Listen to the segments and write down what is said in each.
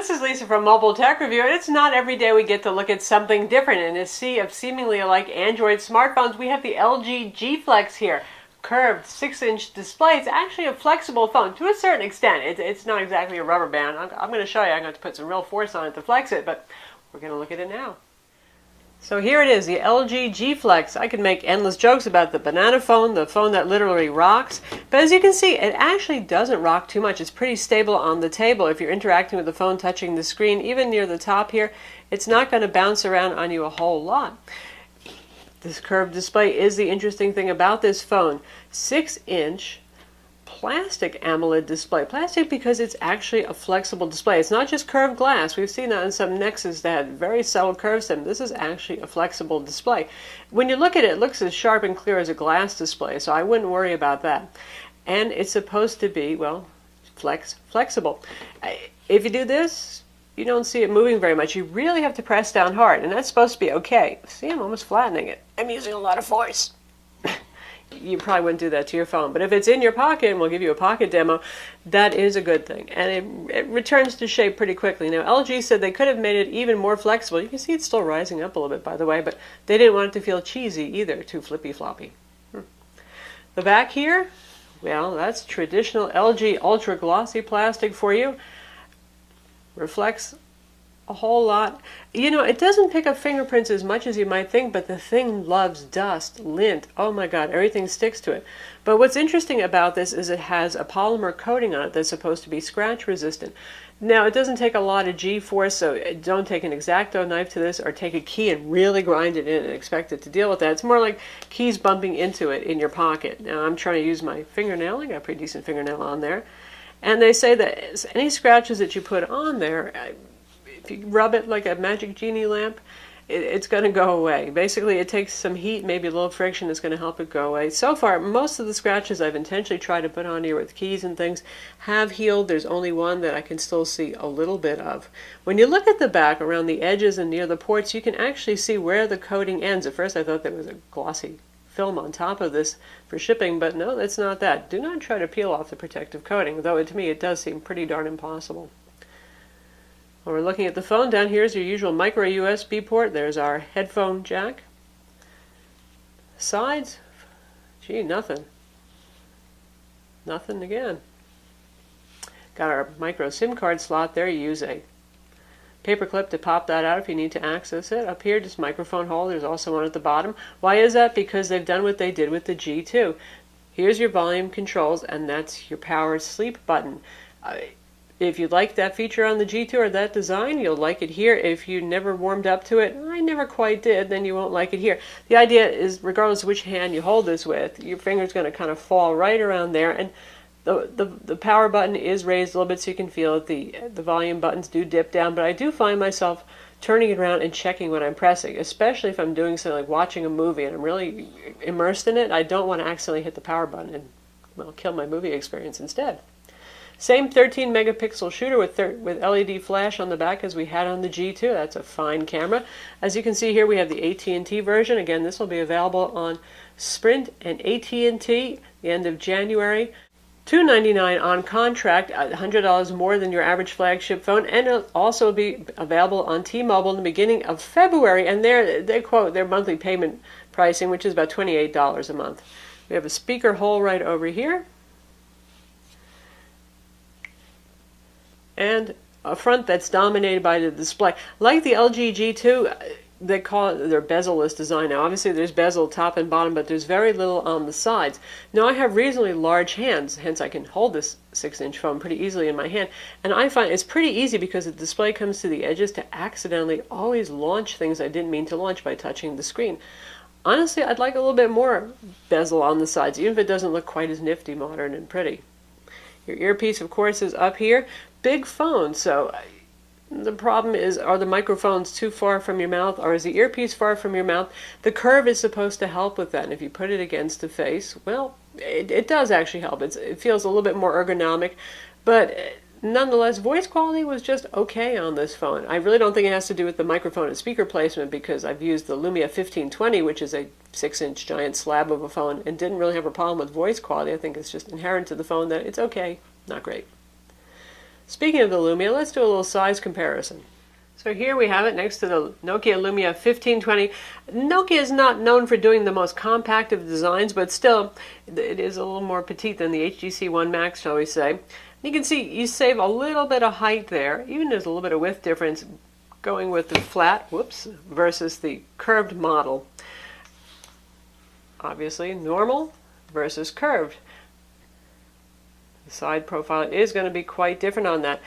this is Lisa from Mobile Tech Review, and it's not every day we get to look at something different. In a sea of seemingly alike Android smartphones, we have the LG G Flex here. Curved 6-inch display. It's actually a flexible phone to a certain extent. It's not exactly a rubber band. I'm going to show you. I'm going to put some real force on it to flex it, but we're going to look at it now. So here it is, the LG G Flex. I could make endless jokes about the banana phone, the phone that literally rocks. But as you can see, it actually doesn't rock too much. It's pretty stable on the table. If you're interacting with the phone, touching the screen, even near the top here, it's not going to bounce around on you a whole lot. This curved display is the interesting thing about this phone. 6-inch plastic AMOLED display. Plastic because it's actually a flexible display. It's not just curved glass. We've seen that in some Nexus that had very subtle curves to them. This is actually a flexible display. When you look at it, it looks as sharp and clear as a glass display, so I wouldn't worry about that. And it's supposed to be, well, flexible. If you do this, you don't see it moving very much. You really have to press down hard, and that's supposed to be okay. See, I'm almost flattening it. I'm using a lot of force. You probably wouldn't do that to your phone, but if it's in your pocket, and we'll give you a pocket demo, that is a good thing, and it returns to shape pretty quickly. Now, LG said they could have made it even more flexible. You can see it's still rising up a little bit, by the way, but they didn't want it to feel cheesy either, too flippy-floppy. The back here, well, that's traditional LG ultra glossy plastic for you. Reflects a whole lot. You know, it doesn't pick up fingerprints as much as you might think, but the thing loves dust, lint. Oh my God, everything sticks to it. But what's interesting about this is it has a polymer coating on it that's supposed to be scratch resistant. Now, it doesn't take a lot of G-force, so don't take an X-Acto knife to this or take a key and really grind it in and expect it to deal with that. It's more like keys bumping into it in your pocket. Now, I'm trying to use my fingernail. I got a pretty decent fingernail on there. And they say that any scratches that you put on there, if you rub it like a magic genie lamp, it's going to go away. Basically, it takes some heat, maybe a little friction, is going to help it go away. So far, most of the scratches I've intentionally tried to put on here with keys and things have healed. There's only one that I can still see a little bit of. When you look at the back, around the edges and near the ports, you can actually see where the coating ends. At first, I thought there was a glossy film on top of this for shipping, but no, that's not that. Do not try to peel off the protective coating, though to me it does seem pretty darn impossible. When we're looking at the phone, down here is your usual micro USB port. There's our headphone jack. Sides, gee, nothing. Nothing again. Got our micro SIM card slot there. You use a paper clip to pop that out if you need to access it. Up here, just microphone hole. There's also one at the bottom. Why is that? Because they've done what they did with the G2. Here's your volume controls, and that's your power sleep button. If you like that feature on the G2 or that design, you'll like it here. If you never warmed up to it, I never quite did, then you won't like it here. The idea is, regardless of which hand you hold this with, your finger's going to kind of fall right around there, and the power button is raised a little bit so you can feel it. The volume buttons do dip down, but I do find myself turning it around and checking what I'm pressing, especially if I'm doing something like watching a movie and I'm really immersed in it. I don't want to accidentally hit the power button and, well, kill my movie experience instead. Same 13 megapixel shooter with LED flash on the back as we had on the G2. That's a fine camera. As you can see here, we have the AT&T version. Again, this will be available on Sprint and AT&T the end of January. $299 on contract, $100 more than your average flagship phone, and it'll also be available on T-Mobile in the beginning of February. And they quote their monthly payment pricing, which is about $28 a month. We have a speaker hole right over here, and a front that's dominated by the display. Like the LG G2, they call it their bezel-less design. Now, obviously, there's bezel top and bottom, but there's very little on the sides. Now, I have reasonably large hands, hence I can hold this 6-inch phone pretty easily in my hand. And I find it's pretty easy because the display comes to the edges to accidentally always launch things I didn't mean to launch by touching the screen. Honestly, I'd like a little bit more bezel on the sides, even if it doesn't look quite as nifty, modern, and pretty. Your earpiece, of course, is up here. Big phone, so the problem is, are the microphones too far from your mouth, or is the earpiece far from your mouth? The curve is supposed to help with that, and if you put it against the face, well, it does actually help. It feels a little bit more ergonomic, but nonetheless, voice quality was just okay on this phone. I really don't think it has to do with the microphone and speaker placement, because I've used the Lumia 1520, which is a 6-inch giant slab of a phone, and didn't really have a problem with voice quality. I think it's just inherent to the phone that it's okay, not great. Speaking of the Lumia, let's do a little size comparison. So here we have it next to the Nokia Lumia 1520. Nokia is not known for doing the most compact of designs, but still, it is a little more petite than the HTC One Max, shall we say. You can see you save a little bit of height there, even there's a little bit of width difference going with the flat, versus the curved model. Obviously, normal versus curved. The side profile is going to be quite different on that.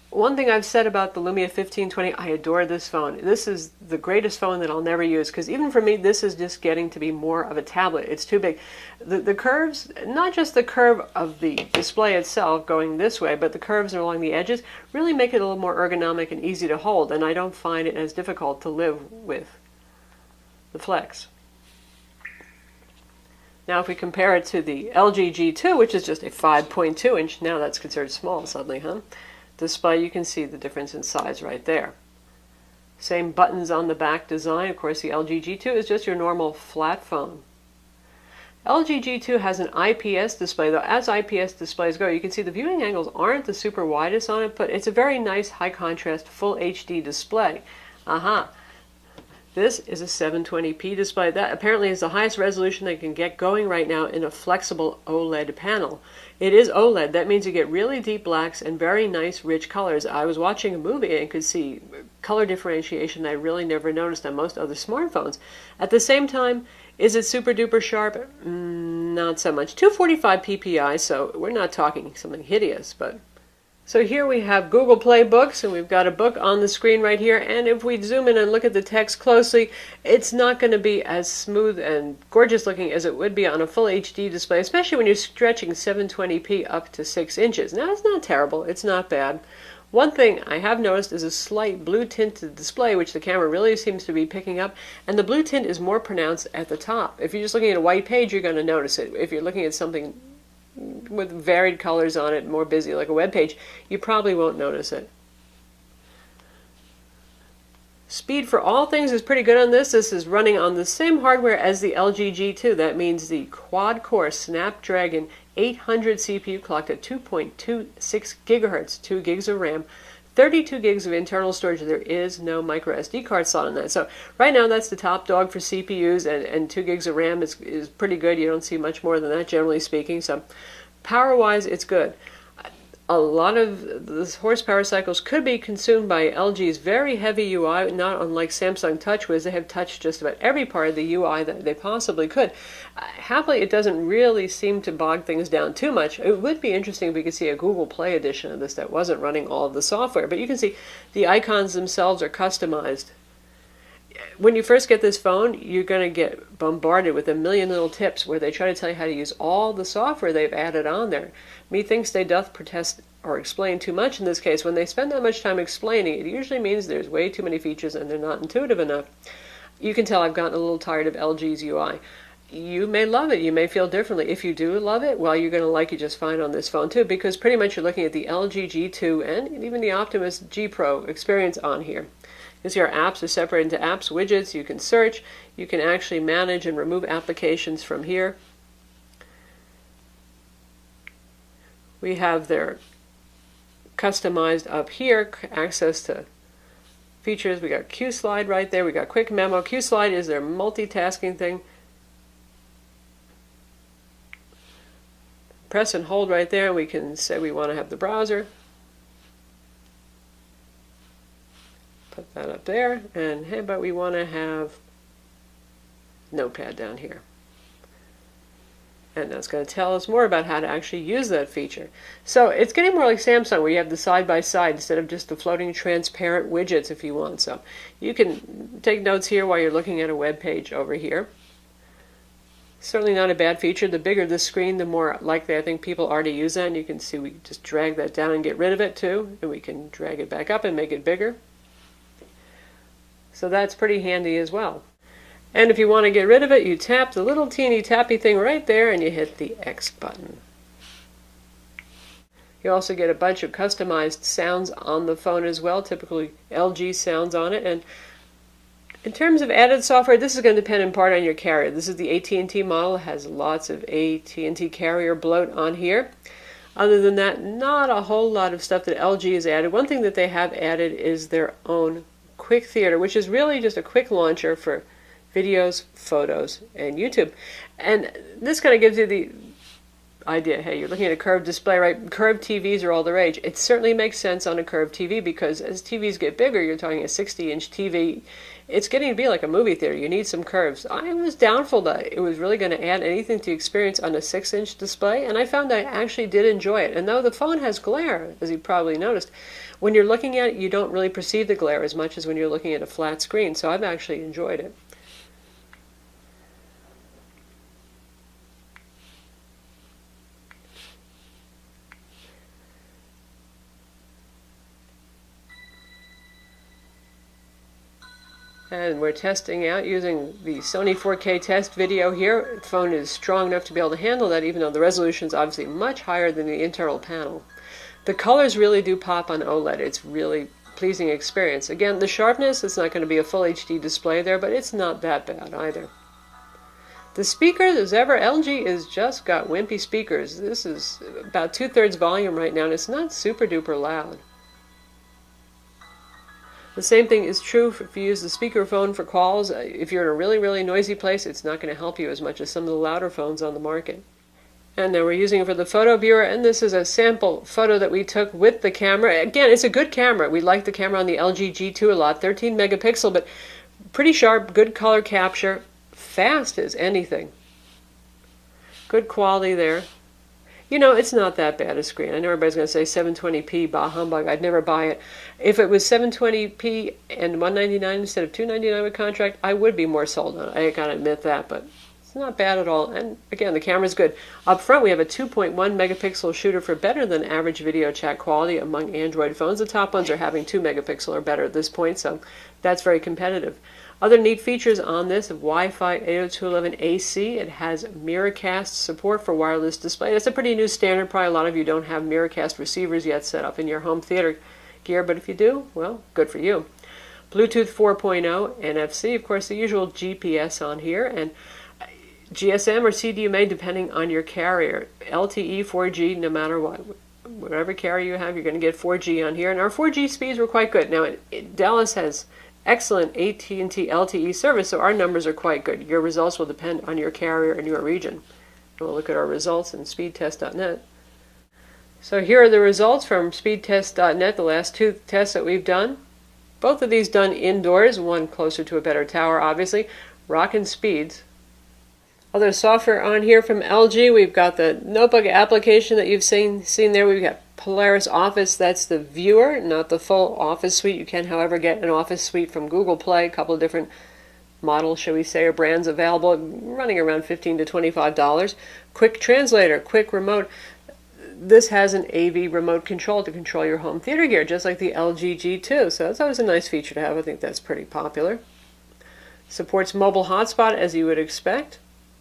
One thing I've said about the Lumia 1520, I adore this phone. This is the greatest phone that I'll never use, because even for me, this is just getting to be more of a tablet. It's too big. The curves, not just the curve of the display itself going this way, but the curves along the edges really make it a little more ergonomic and easy to hold, and I don't find it as difficult to live with the Flex. Now if we compare it to the LG G2, which is just a 5.2 inch, now that's considered small suddenly, huh? Display, you can see the difference in size right there. Same buttons on the back design. Of course, the LG G2 is just your normal flat phone. LG G2 has an IPS display, though. As IPS displays go, you can see the viewing angles aren't the super widest on it, but it's a very nice high contrast full HD display. This is a 720p display. That apparently is the highest resolution they can get going right now in a flexible OLED panel. It is OLED. That means you get really deep blacks and very nice rich colors. I was watching a movie and could see color differentiation I really never noticed on most other smartphones. At the same time, is it super duper sharp? Not so much. 245 ppi, so we're not talking something hideous, but... So here we have Google Play Books, and we've got a book on the screen right here, and if we zoom in and look at the text closely, it's not going to be as smooth and gorgeous looking as it would be on a full HD display, especially when you're stretching 720p up to 6 inches. Now, it's not terrible, it's not bad. One thing I have noticed is a slight blue tint to the display, which the camera really seems to be picking up, and the blue tint is more pronounced at the top. If you're just looking at a white page, you're going to notice it. If you're looking at something with varied colors on it, more busy like a web page, you probably won't notice it. Speed for all things is pretty good on this. This is running on the same hardware as the LG G2. That means the quad-core Snapdragon 800 CPU clocked at 2.26 gigahertz, 2 gigs of RAM, 32 gigs of internal storage. There is no micro SD card slot on that. So right now that's the top dog for CPUs, and 2 gigs of RAM is pretty good. You don't see much more than that, generally speaking. So power-wise, it's good. A lot of the horsepower cycles could be consumed by LG's very heavy UI, not unlike Samsung TouchWiz. They have touched just about every part of the UI that they possibly could. Happily, it doesn't really seem to bog things down too much. It would be interesting if we could see a Google Play edition of this that wasn't running all of the software. But you can see the icons themselves are customized. When you first get this phone, you're going to get bombarded with a million little tips where they try to tell you how to use all the software they've added on there. Methinks they doth protest or explain too much in this case. When they spend that much time explaining, it usually means there's way too many features and they're not intuitive enough. You can tell I've gotten a little tired of LG's UI. You may love it. You may feel differently. If you do love it, well, you're going to like it just fine on this phone too, because pretty much you're looking at the LG G2 and even the Optimus G Pro experience on here. You see our apps are separated into apps, widgets. You can search. You can actually manage and remove applications from here. We have their customized up here, access to features. We got Q-Slide right there. We got Quick Memo. Q-Slide is their multitasking thing. Press and hold right there, and we can say we want to have the browser. Put that up there, and hey, but we want to have Notepad down here. And that's going to tell us more about how to actually use that feature. So it's getting more like Samsung, where you have the side-by-side instead of just the floating transparent widgets if you want. So you can take notes here while you're looking at a web page over here. Certainly not a bad feature. The bigger the screen, the more likely I think people are to use that. And you can see we just drag that down and get rid of it too. And we can drag it back up and make it bigger. So that's pretty handy as well. And if you want to get rid of it, you tap the little teeny tappy thing right there and you hit the X button. You also get a bunch of customized sounds on the phone as well, typically LG sounds on it. And in terms of added software, this is going to depend in part on your carrier. This is the AT&T model. It has lots of AT&T carrier bloat on here. Other than that, not a whole lot of stuff that LG has added. One thing that they have added is their own quick theater, which is really just a quick launcher for videos, photos, and YouTube. And this kind of gives you the idea, hey, you're looking at a curved display, right? Curved TVs are all the rage. It certainly makes sense on a curved TV because as TVs get bigger, you're talking a 60-inch TV, it's getting to be like a movie theater. You need some curves. I was doubtful that it was really going to add anything to the experience on a 6-inch display, and I found I actually did enjoy it. And though the phone has glare, as you probably noticed, when you're looking at it, you don't really perceive the glare as much as when you're looking at a flat screen, so I've actually enjoyed it. And we're testing out using the Sony 4K test video here. The phone is strong enough to be able to handle that, even though the resolution is obviously much higher than the internal panel. The colors really do pop on OLED. It's really pleasing experience. Again, the sharpness, it's not going to be a full HD display there, but it's not that bad either. The speakers, as ever, LG has just got wimpy speakers. This is about 2/3 volume right now, and it's not super duper loud. The same thing is true if you use the speakerphone for calls. If you're in a really, really noisy place, it's not going to help you as much as some of the louder phones on the market. And now we're using it for the photo viewer, and this is a sample photo that we took with the camera. Again, it's a good camera. We like the camera on the LG G2 a lot, 13 megapixel, but pretty sharp, good color capture, fast as anything. Good quality there. You know, it's not that bad a screen. I know everybody's going to say 720p, bah humbug. I'd never buy it. If it was 720p and $199 instead of $299 with contract, I would be more sold on it. I gotta admit that, but it's not bad at all. And again, the camera's good. Up front, we have a 2.1 megapixel shooter for better than average video chat quality among Android phones. The top ones are having 2 megapixel or better at this point, so that's very competitive. Other neat features on this: Wi-Fi 802.11ac. It has Miracast support for wireless display. That's a pretty new standard. Probably a lot of you don't have Miracast receivers yet set up in your home theater gear, but if you do, well, good for you. Bluetooth 4.0, NFC, of course, the usual GPS on here, and GSM or CDMA depending on your carrier. LTE, 4G, no matter what. Whatever carrier you have, you're going to get 4G on here, and our 4G speeds were quite good. Now, Dallas has excellent AT&T LTE service, so our numbers are quite good. Your results will depend on your carrier and your region. And we'll look at our results in speedtest.net. So here are the results from speedtest.net, the last 2 tests that we've done. Both of these done indoors, one closer to a better tower, obviously. Rockin' speeds. Other software on here from LG, we've got the notebook application that you've seen there. We've got Polaris Office, that's the viewer, not the full Office suite. You can, however, get an Office suite from Google Play, a couple of different models, shall we say, or brands available, running around $15 to $25. Quick Translator, quick remote. This has an AV remote control to control your home theater gear, just like the LG G2, so that's always a nice feature to have. I think that's pretty popular. Supports mobile hotspot, as you would expect,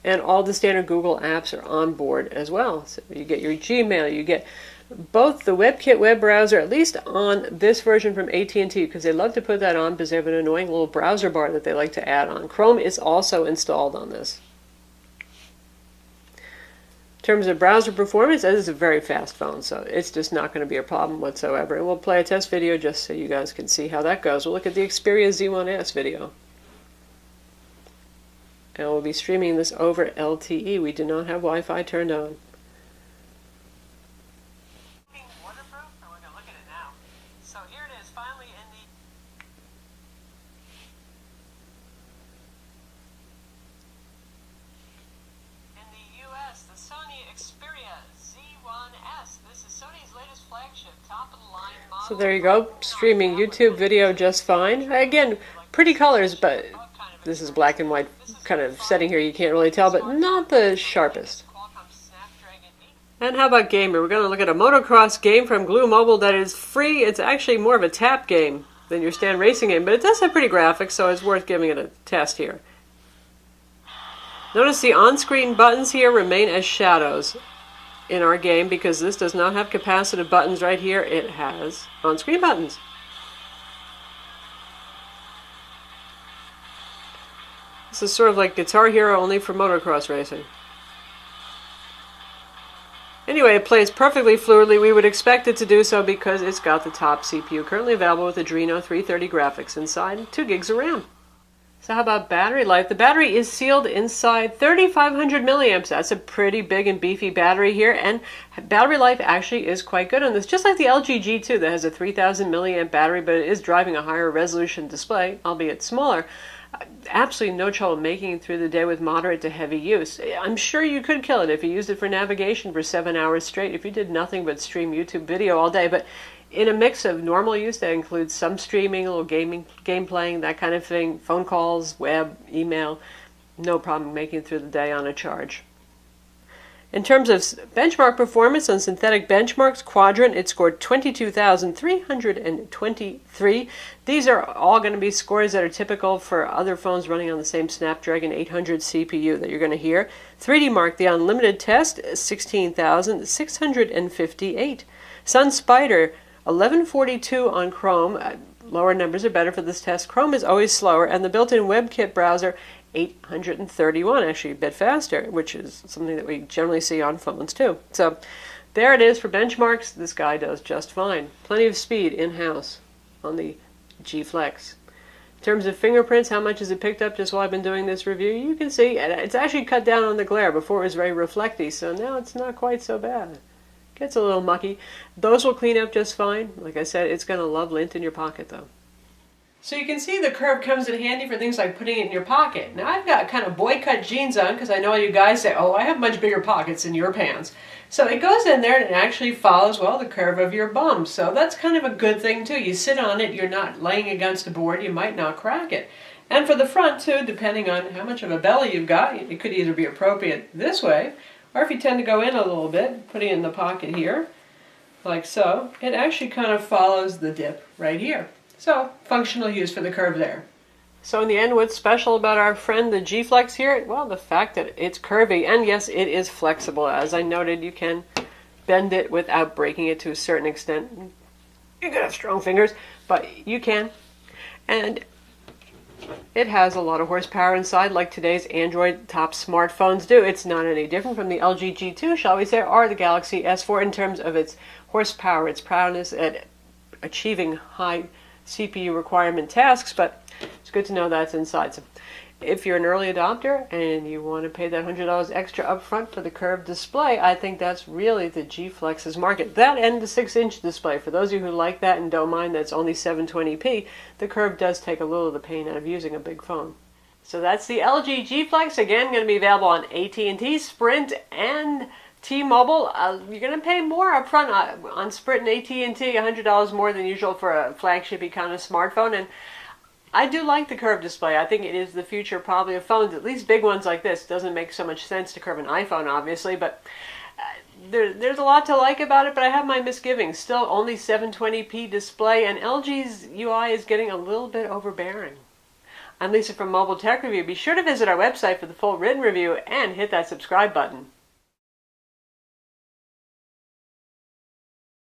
and all the standard Google apps are on board as well. So you get your Gmail, you get both the WebKit web browser, at least on this version from AT&T, because they love to put that on because they have an annoying little browser bar that they like to add on. Chrome is also installed on this. In terms of browser performance, this is a very fast phone, so it's just not going to be a problem whatsoever. And we'll play a test video just so you guys can see how that goes. We'll look at the Xperia Z1S video. And we'll be streaming this over LTE. We do not have Wi-Fi turned on. So there you go, streaming YouTube video just fine. Again, pretty colors, but this is black and white kind of setting here, you can't really tell, but not the sharpest. And how about gamer? We're going to look at a motocross game from Glue Mobile that is free. It's actually more of a tap game than your stand racing game, but it does have pretty graphics, so it's worth giving it a test here. Notice the on-screen buttons here remain as shadows in our game because this does not have capacitive buttons right here. It has on-screen buttons. This is sort of like Guitar Hero, only for motocross racing. Anyway, anyway, it plays perfectly fluidly. We would expect it to do so because it's got the top CPU currently available with Adreno 330 graphics inside and 2 gigs of RAM. So how about battery life? The battery is sealed inside 3,500 milliamps. That's a pretty big and beefy battery here, and battery life actually is quite good on this. Just like the LG G2 that has a 3,000 milliamp battery, but it is driving a higher resolution display, albeit smaller. Absolutely no trouble making it through the day with moderate to heavy use. I'm sure you could kill it if you used it for navigation for 7 hours straight, if you did nothing but stream YouTube video all day. But in a mix of normal use that includes some streaming, a little gaming, game playing, that kind of thing, phone calls, web, email, no problem making it through the day on a charge. In terms of benchmark performance on synthetic benchmarks, Quadrant, it scored 22,323. These are all going to be scores that are typical for other phones running on the same Snapdragon 800 CPU that you're going to hear. 3D Mark, the unlimited test, 16,658. Sun Spider, 1142 on Chrome. Lower numbers are better for this test. Chrome is always slower, and the built-in WebKit browser, 831, actually a bit faster, which is something that we generally see on phones too. So there it is for benchmarks. This guy does just fine. Plenty of speed in-house on the G Flex. In terms of fingerprints, how much has it picked up just while I've been doing this review? You can see it's actually cut down on the glare. Before it was very reflecty, so now it's not quite so bad. Gets a little mucky. Those will clean up just fine. Like I said, it's going to love lint in your pocket though. So you can see the curve comes in handy for things like putting it in your pocket. Now I've got kind of boy cut jeans on because I know you guys say, oh, I have much bigger pockets than your pants. So it goes in there and it actually follows, well, the curve of your bum. So that's kind of a good thing too. You sit on it, you're not laying against a board, you might not crack it. And for the front too, depending on how much of a belly you've got, it could either be appropriate this way, or if you tend to go in a little bit, putting it in the pocket here, like so, it actually kind of follows the dip right here. So, functional use for the curve there. So in the end, what's special about our friend the G Flex here? Well, the fact that it's curvy, and yes, it is flexible. As I noted, you can bend it without breaking it to a certain extent. You could have strong fingers, but you can. And it has a lot of horsepower inside, like today's Android top smartphones do. It's not any different from the LG G2, shall we say, or the Galaxy S4 in terms of its horsepower, its prowess at achieving high CPU requirement tasks, but it's good to know that's inside. So if you're an early adopter and you want to pay that $100 extra up front for the curved display, I think that's really the G Flex's market. That and the 6-inch display. For those of you who like that and don't mind that's only 720p, the curve does take a little of the pain out of using a big phone. So that's the LG G Flex, again going to be available on AT&T, Sprint, and T-Mobile. You're going to pay more up front on Sprint and AT&T, $100 more than usual for a flagship kind of smartphone. And I do like the curved display. I think it is the future probably of phones, at least big ones like this. It doesn't make so much sense to curve an iPhone, obviously, but there's a lot to like about it, but I have my misgivings. Still only 720p display, and LG's UI is getting a little bit overbearing. I'm Lisa from Mobile Tech Review. Be sure to visit our website for the full written review and hit that subscribe button.